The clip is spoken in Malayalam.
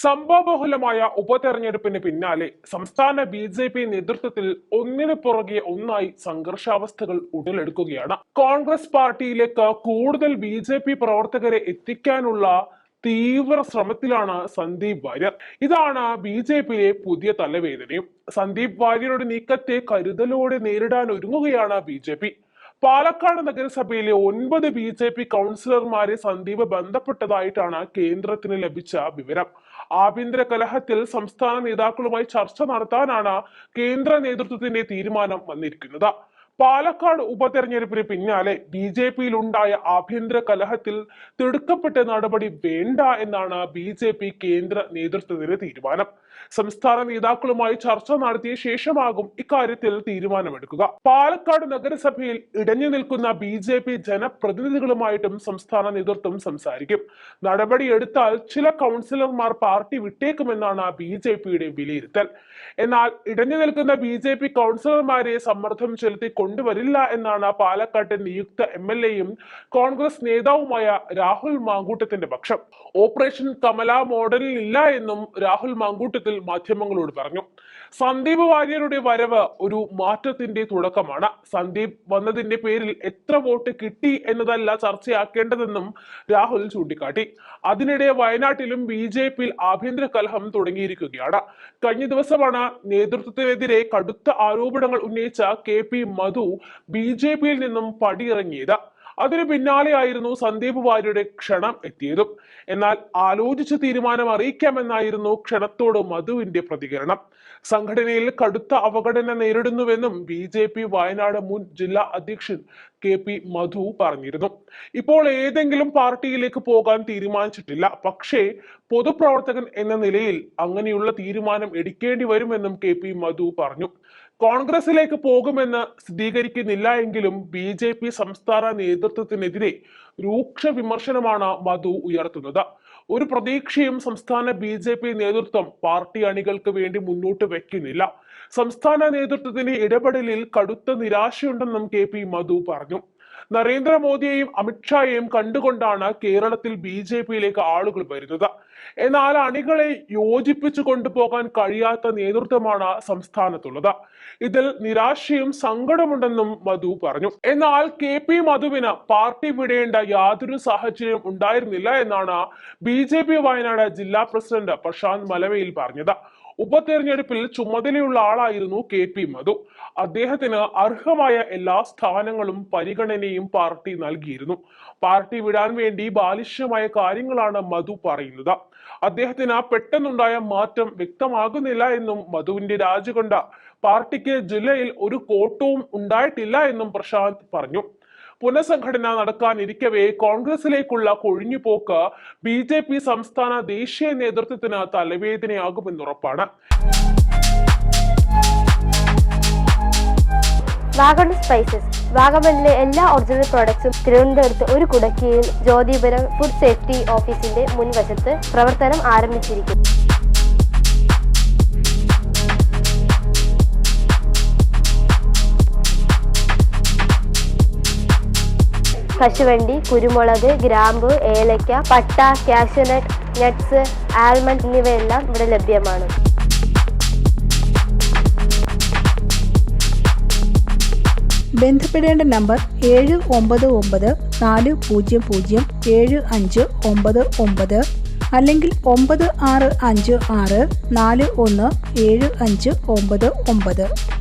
സംഭവബഹുലമായ ഉപതെരഞ്ഞെടുപ്പിന് പിന്നാലെ സംസ്ഥാന ബി.ജെ.പി. നേതൃത്വത്തിൽ ഒന്നിനു പുറകെ ഒന്നായി സംഘർഷാവസ്ഥകൾ ഉടലെടുക്കുകയാണ്. കോൺഗ്രസ് പാർട്ടിയിലേക്ക് കൂടുതൽ ബി.ജെ.പി. പ്രവർത്തകരെ എത്തിക്കാനുള്ള തീവ്ര ശ്രമത്തിലാണ് സന്ദീപ് വാര്യർ. ഇതാണ് ബി.ജെ.പിയിലെ പുതിയ തലവേദനയും. സന്ദീപ് വാര്യരുടെ നീക്കത്തെ കരുതലോടെ നേരിടാൻ ഒരുങ്ങുകയാണ് ബി.ജെ.പി. പാലക്കാട് നഗരസഭയിലെ 9 ബി.ജെ.പി. കൗൺസിലർമാരെ സന്ദീപ് ബന്ധപ്പെട്ടതായിട്ടാണ് കേന്ദ്രത്തിന് ലഭിച്ച വിവരം. ആഭ്യന്തര കലഹത്തിൽ സംസ്ഥാന നേതാക്കളുമായി ചർച്ച നടത്താനാണ് കേന്ദ്ര നേതൃത്വത്തിന്റെ തീരുമാനം വന്നിരിക്കുന്നത്. പാലക്കാട് ഉപതെരഞ്ഞെടുപ്പിന് പിന്നാലെ ബി.ജെ.പിയിൽ ഉണ്ടായ ആഭ്യന്തര കലഹത്തിൽ തിടുക്കപ്പെട്ട നടപടി വേണ്ട എന്നാണ് ബി.ജെ.പി. കേന്ദ്ര നേതൃത്വത്തിന്റെ തീരുമാനം. സംസ്ഥാന നേതാക്കളുമായി ചർച്ച നടത്തിയ ശേഷമാകും ഇക്കാര്യത്തിൽ തീരുമാനമെടുക്കുക. പാലക്കാട് നഗരസഭയിൽ ഇടഞ്ഞു നിൽക്കുന്ന ബി.ജെ.പി. ജനപ്രതിനിധികളുമായിട്ടും സംസ്ഥാന നേതൃത്വം സംസാരിക്കും. നടപടിയെടുത്താൽ ചില കൗൺസിലർമാർ പാർട്ടി വിട്ടേക്കുമെന്നാണ് ബി.ജെ.പിയുടെ വിലയിരുത്തൽ. എന്നാൽ ഇടഞ്ഞു നിൽക്കുന്ന ബി.ജെ.പി. കൗൺസിലർമാരെ സമ്മർദ്ദം ചെലുത്തി കൊണ്ടുവരില്ല എന്നാണ് പാലക്കാട്ടെ നിയുക്ത എം.എൽ.എയും കോൺഗ്രസ് നേതാവുമായ രാഹുൽ മാങ്കൂട്ടത്തിന്റെ പക്ഷം. ഓപ്പറേഷൻ കമല മോഡലിൽ ഇല്ല എന്നും രാഹുൽ മാങ്കൂട്ടത്തിൽ മാധ്യമങ്ങളോട് പറഞ്ഞു. സന്ദീപ് വാര്യരുടെ വരവ് ഒരു മാറ്റത്തിന്റെ തുടക്കമാണ്. സന്ദീപ് വന്നതിന്റെ പേരിൽ എത്ര വോട്ട് കിട്ടി എന്നതല്ല ചർച്ചയാക്കേണ്ടതെന്നും രാഹുൽ ചൂണ്ടിക്കാട്ടി. അതിനിടെ വയനാട്ടിലും ബി.ജെ.പിയിൽ ആഭ്യന്തര കലഹം തുടങ്ങിയിരിക്കുകയാണ്. കഴിഞ്ഞ ദിവസമാണ് നേതൃത്വത്തിനെതിരെ കടുത്ത ആരോപണങ്ങൾ ഉന്നയിച്ച കെ.പി. മധു ബി.ജെ.പിയിൽ നിന്നും പടിയിറങ്ങിയത്. അതിനു പിന്നാലെയായിരുന്നു സന്ദീപ് വാര്യരുടെ ക്ഷണം എത്തിയതും. എന്നാൽ ആലോചിച്ച് തീരുമാനം അറിയിക്കാമെന്നായിരുന്നു ക്ഷണത്തോട് മധുവിന്റെ പ്രതികരണം. സംഘടനയിൽ കടുത്ത അവഗണന നേരിടുന്നുവെന്നും ബി.ജെ.പി. വയനാട് മുൻ ജില്ലാ അധ്യക്ഷൻ കെ.പി. മധു പറഞ്ഞിരുന്നു. ഇപ്പോൾ ഏതെങ്കിലും പാർട്ടിയിലേക്ക് പോകാൻ തീരുമാനിച്ചിട്ടില്ല. പക്ഷേ പൊതുപ്രവർത്തകൻ എന്ന നിലയിൽ അങ്ങനെയുള്ള തീരുമാനം എടുക്കേണ്ടി വരുമെന്നും കെ.പി. മധു പറഞ്ഞു. കോൺഗ്രസിലേക്ക് പോകുമെന്ന് സ്ഥിരീകരിക്കുന്നില്ല എങ്കിലും ബി.ജെ.പി. സംസ്ഥാന നേതൃത്വത്തിനെതിരെ രൂക്ഷ വിമർശനമാണ് മധു ഉയർത്തുന്നത്. ഒരു പ്രതീക്ഷയും സംസ്ഥാന ബി.ജെ.പി. നേതൃത്വം പാർട്ടി അണികൾക്ക് വേണ്ടി മുന്നോട്ട് വെക്കുന്നില്ല. സംസ്ഥാന നേതൃത്വത്തിന്റെ ഇടപെടലിൽ കടുത്ത നിരാശയുണ്ടെന്നും കെ.പി. മധു പറഞ്ഞു. നരേന്ദ്രമോദിയെയും അമിത്ഷായെയും കണ്ടുകൊണ്ടാണ് കേരളത്തിൽ ബി.ജെ.പിയിലേക്ക് ആളുകൾ വരുന്നത്. എന്നാൽ അണികളെ യോജിപ്പിച്ചു കൊണ്ടുപോകാൻ കഴിയാത്ത നേതൃത്വമാണ് സംസ്ഥാനത്തുള്ളത്. ഇതിൽ നിരാശയും സങ്കടമുണ്ടെന്നും മധു പറഞ്ഞു. എന്നാൽ കെ.പി. മധുവിന് പാർട്ടി വിടേണ്ട യാതൊരു സാഹചര്യം ഉണ്ടായിരുന്നില്ല എന്നാണ് ബി.ജെ.പി. വയനാട് ജില്ലാ പ്രസിഡന്റ് പ്രശാന്ത് മലവയിൽ പറഞ്ഞത്. ഉപതെരഞ്ഞെടുപ്പിൽ ചുമതലയുള്ള ആളായിരുന്നു കെ.പി. മധു. അദ്ദേഹത്തിന് അർഹമായ എല്ലാ സ്ഥാനങ്ങളും പരിഗണനയും പാർട്ടി നൽകിയിരുന്നു. പാർട്ടി വിടാൻ വേണ്ടി ബാലിഷ്യമായ കാര്യങ്ങളാണ് മധു പറയുന്നത്. അദ്ദേഹത്തിന് പെട്ടെന്നുണ്ടായ മാറ്റം വ്യക്തമാകുന്നില്ല എന്നും മധുവിന്റെ രാജി കൊണ്ട് പാർട്ടിക്ക് ജില്ലയിൽ ഒരു കോട്ടവും ഉണ്ടായിട്ടില്ല എന്നും പ്രശാന്ത് പറഞ്ഞു. പുനഃസംഘടന നടക്കാനിരിക്കവേ കോൺഗ്രസിലേക്കുള്ള കൊഴിഞ്ഞുപോക്ക് ബി.ജെ.പി. സംസ്ഥാന ദേശീയ നേതൃത്വത്തിന് തലവേദനയാകുമെന്നുറപ്പാണ്. വാഗൺ സ്പൈസസ് വാഗമണിലെ എല്ലാ ഒറിജിനൽ പ്രോഡക്ട്സും തിരുവനന്തപുരത്ത് ഒരു കുടക്കീഴിൽ ജ്യോതിപുരം ഫുഡ് സേഫ്റ്റി ഓഫീസിന്റെ മുൻവശത്ത് പ്രവർത്തനം ആരംഭിച്ചിരിക്കുന്നു. കശുവണ്ടി, കുരുമുളക്, ഗ്രാമ്പു, ഏലക്ക, പട്ട, കാഷ്യൂനട്ട്, നട്ട്സ്, ആൽമണ്ട് എന്നിവയെല്ലാം ഇവിടെ ലഭ്യമാണ്. ബന്ധപ്പെടേണ്ട നമ്പർ 7994007599 അല്ലെങ്കിൽ 9656417599.